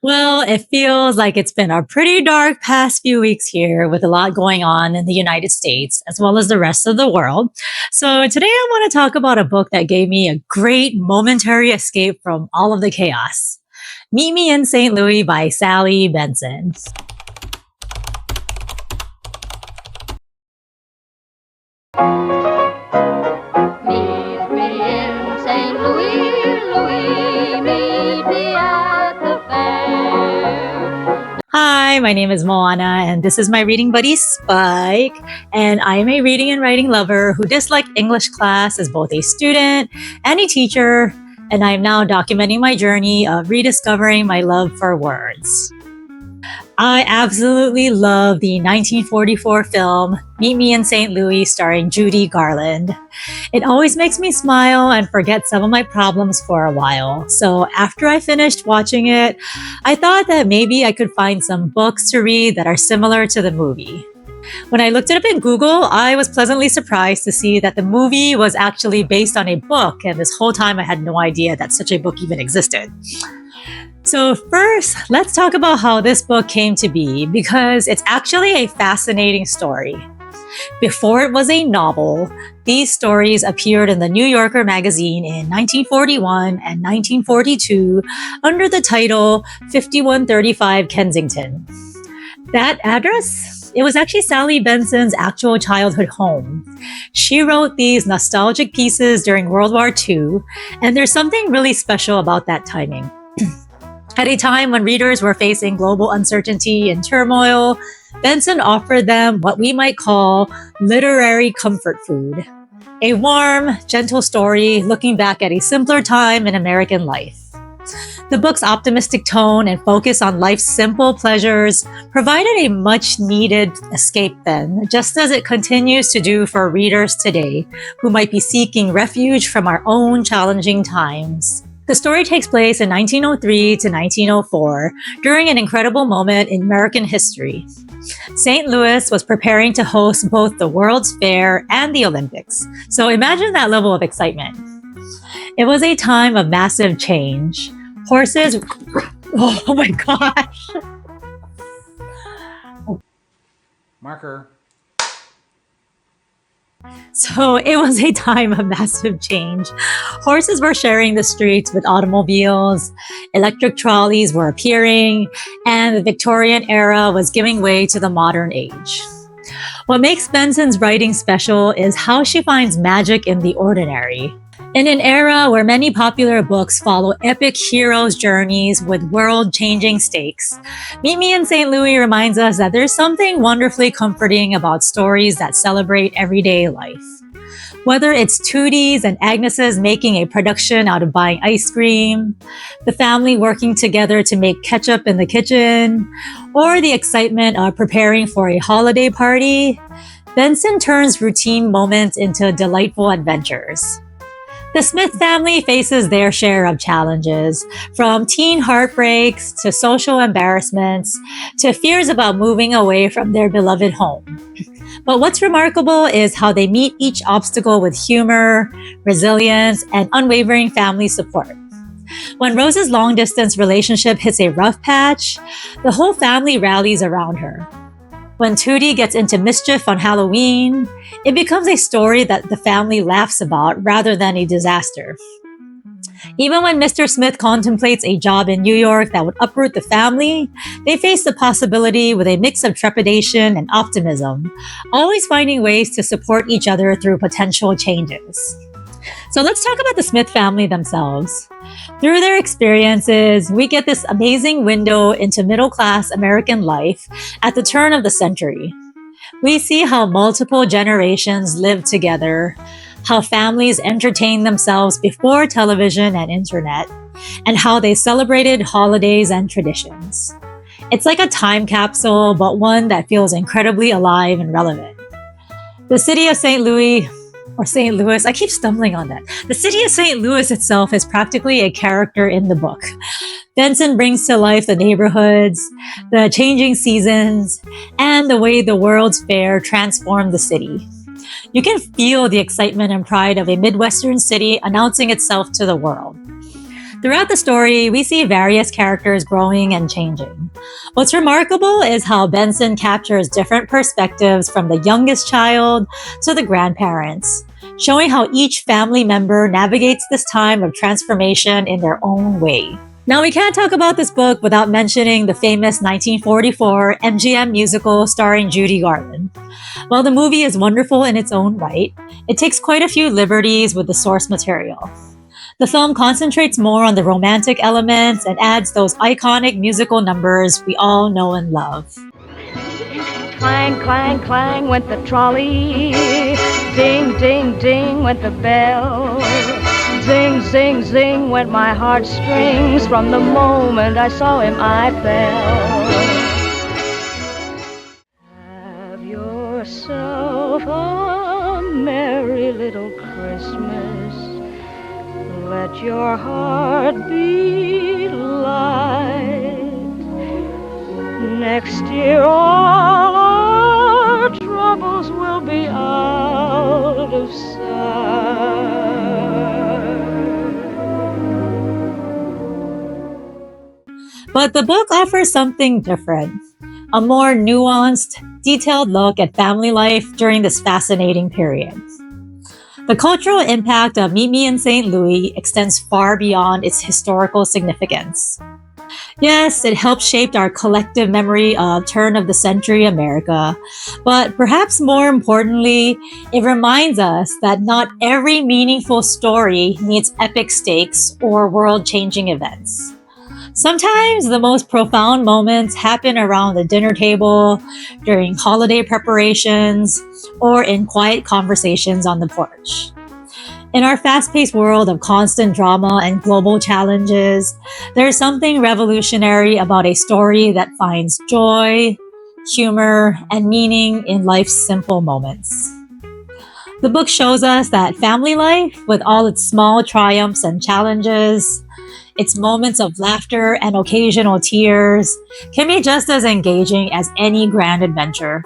Well, it feels like it's been a pretty dark past few weeks here with a lot going on in the United States as well as the rest of the world. So, today I want to talk about a book that gave me a great momentary escape from all of the chaos. Meet Me in St. Louis by Sally Benson. Meet me in St. Louis, Louis, meet me at the fair. Hi, my name is Moana, and this is my reading buddy Spike. And I am a reading and writing lover who disliked English class as both a student and a teacher. And I am now documenting my journey of rediscovering my love for words. I absolutely love the 1944 film Meet Me in St. Louis starring Judy Garland. It always makes me smile and forget some of my problems for a while. So after I finished watching it, I thought that maybe I could find some books to read that are similar to the movie. When I looked it up in Google, I was pleasantly surprised to see that the movie was actually based on a book, and this whole time I had no idea that such a book even existed. So first, let's talk about how this book came to be because it's actually a fascinating story. Before it was a novel, these stories appeared in the New Yorker magazine in 1941 and 1942 under the title 5135 Kensington. That address? It was actually Sally Benson's actual childhood home. She wrote these nostalgic pieces during World War II, and there's something really special about that timing. At a time when readers were facing global uncertainty and turmoil, Benson offered them what we might call literary comfort food. A warm, gentle story looking back at a simpler time in American life. The book's optimistic tone and focus on life's simple pleasures provided a much-needed escape then, just as it continues to do for readers today who might be seeking refuge from our own challenging times. The story takes place in 1903 to 1904 during an incredible moment in American history. St. Louis was preparing to host both the World's Fair and the Olympics, so imagine that level of excitement. It was a time of massive change. Horses, oh my gosh. Marker. So it was a time of massive change. Horses were sharing the streets with automobiles, electric trolleys were appearing, and the Victorian era was giving way to the modern age. What makes Benson's writing special is how she finds magic in the ordinary. In an era where many popular books follow epic heroes' journeys with world-changing stakes, Meet Me in St. Louis reminds us that there's something wonderfully comforting about stories that celebrate everyday life. Whether it's Tootie's and Agnes's making a production out of buying ice cream, the family working together to make ketchup in the kitchen, or the excitement of preparing for a holiday party, Benson turns routine moments into delightful adventures. The Smith family faces their share of challenges, from teen heartbreaks to social embarrassments to fears about moving away from their beloved home. But what's remarkable is how they meet each obstacle with humor, resilience, and unwavering family support. When Rose's long-distance relationship hits a rough patch, the whole family rallies around her. When Tootie gets into mischief on Halloween, it becomes a story that the family laughs about rather than a disaster. Even when Mr. Smith contemplates a job in New York that would uproot the family, they face the possibility with a mix of trepidation and optimism, always finding ways to support each other through potential changes. So let's talk about the Smith family themselves. Through their experiences, we get this amazing window into middle-class American life at the turn of the century. We see how multiple generations lived together, how families entertained themselves before television and internet, and how they celebrated holidays and traditions. It's like a time capsule, but one that feels incredibly alive and relevant. The city of St. Louis, or St. Louis, I keep stumbling on that. The city of St. Louis itself is practically a character in the book. Benson brings to life the neighborhoods, the changing seasons, and the way the World's Fair transformed the city. You can feel the excitement and pride of a Midwestern city announcing itself to the world. Throughout the story, we see various characters growing and changing. What's remarkable is how Benson captures different perspectives from the youngest child to the grandparents, showing how each family member navigates this time of transformation in their own way. Now, we can't talk about this book without mentioning the famous 1944 MGM musical starring Judy Garland. While the movie is wonderful in its own right, it takes quite a few liberties with the source material. The film concentrates more on the romantic elements and adds those iconic musical numbers we all know and love. Clang, clang, clang went the trolley. Ding, ding, ding went the bell. Zing, zing, zing went my heartstrings. From the moment I saw him, I fell. Have yourself a merry little Christmas. Let your heart be light. Next year all our troubles will be out of sight. But the book offers something different, a more nuanced, detailed look at family life during this fascinating period. The cultural impact of Meet Me in St. Louis extends far beyond its historical significance. Yes, it helped shape our collective memory of turn-of-the-century America, but perhaps more importantly, it reminds us that not every meaningful story needs epic stakes or world-changing events. Sometimes the most profound moments happen around the dinner table, during holiday preparations, or in quiet conversations on the porch. In our fast-paced world of constant drama and global challenges, there's something revolutionary about a story that finds joy, humor, and meaning in life's simple moments. The book shows us that family life, with all its small triumphs and challenges, its moments of laughter and occasional tears, can be just as engaging as any grand adventure.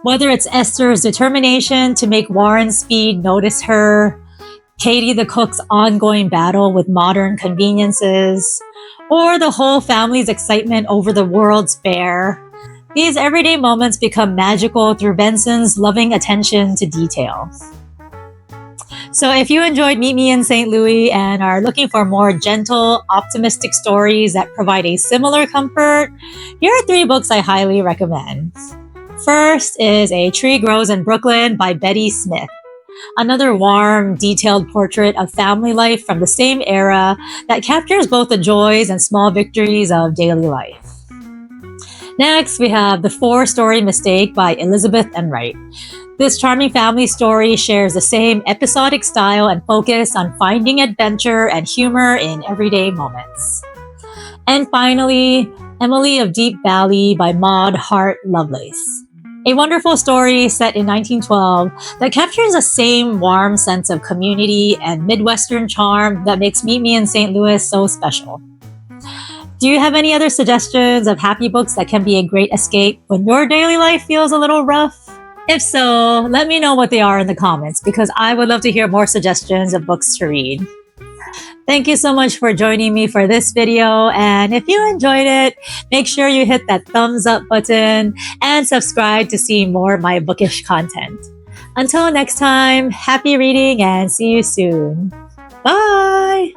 Whether it's Esther's determination to make Warren Speed notice her, Katie the cook's ongoing battle with modern conveniences, or the whole family's excitement over the World's Fair, these everyday moments become magical through Benson's loving attention to detail. So if you enjoyed Meet Me in St. Louis and are looking for more gentle, optimistic stories that provide a similar comfort, here are 3 books I highly recommend. First is A Tree Grows in Brooklyn by Betty Smith, another warm, detailed portrait of family life from the same era that captures both the joys and small victories of daily life. Next, we have The 4-Story Mistake by Elizabeth Enright. This charming family story shares the same episodic style and focus on finding adventure and humor in everyday moments. And finally, Emily of Deep Valley by Maud Hart Lovelace, a wonderful story set in 1912 that captures the same warm sense of community and Midwestern charm that makes Meet Me in St. Louis so special. Do you have any other suggestions of happy books that can be a great escape when your daily life feels a little rough? If so, let me know what they are in the comments, because I would love to hear more suggestions of books to read. Thank you so much for joining me for this video, and if you enjoyed it, make sure you hit that thumbs up button and subscribe to see more of my bookish content. Until next time, happy reading and see you soon. Bye!